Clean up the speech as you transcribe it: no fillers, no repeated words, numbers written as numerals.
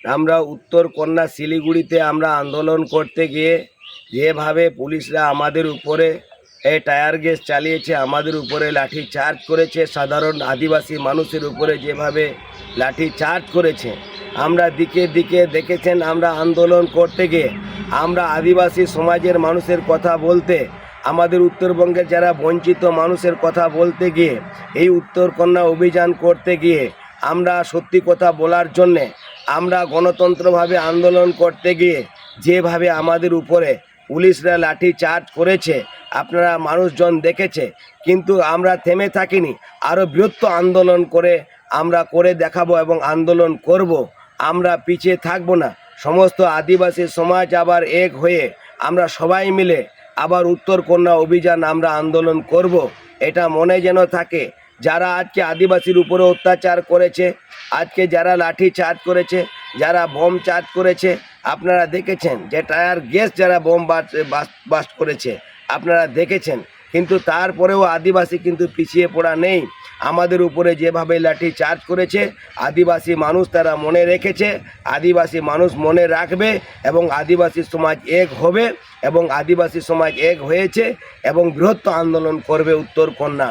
আমরা উত্তরকন্যা শিলিগুড়িতে আমরা আন্দোলন করতে গিয়ে যেভাবে পুলিশরা আমাদের উপরে টায়ার গ্যাস চালিয়েছে, আমাদের উপরে লাঠি চার্জ করেছে, সাধারণ আদিবাসী মানুষের উপরে যেভাবে লাঠি চার্জ করেছে, আমরা দিকে দিকে দেখেছেন। আমরা আন্দোলন করতে গিয়ে আমরা আদিবাসী সমাজের মানুষের কথা বলতে, আমাদের উত্তরবঙ্গের যারা বঞ্চিত মানুষের কথা বলতে গিয়ে, এই উত্তরকন্যা অভিযান করতে গিয়ে আমরা সত্যি কথা বলার জন্যে আমরা গণতন্ত্রভাবে আন্দোলন করতে গিয়ে যেভাবে আমাদের উপরে পুলিশরা লাঠি চার্জ করেছে আপনারা মানুষজন দেখেছে। কিন্তু আমরা থেমে থাকিনি, আরও বৃহত্তর আন্দোলন আমরা করে দেখাবো এবং আন্দোলন করব। আমরা পিছিয়ে থাকব না। সমস্ত আদিবাসী সমাজ আবার এক হয়ে আমরা সবাই মিলে আবার উত্তরকন্যা অভিযান আমরা আন্দোলন করব। এটা মনে যেন থাকে। যারা আজকে আদিবাসীর উপরে অত্যাচার করেছে, আজকে যারা লাঠি চার্জ করেছে, যারা বোম চার্জ করেছে, আপনারা দেখেছেন যে টায়ার গ্যাস যারা বোম বাস্ট করেছে আপনারা দেখেছেন। কিন্তু তারপরেও আদিবাসী কিন্তু পিছিয়ে পড়া নেই। আমাদের উপরে যেভাবে লাঠি চার্জ করেছে আদিবাসী মানুষ তারা মনে রেখেছে, আদিবাসী মানুষ মনে রাখবে এবং আদিবাসী সমাজ এক হবে এবং আদিবাসী সমাজ এক হয়েছে এবং বৃহত্তর আন্দোলন করবে উত্তরকন্যা।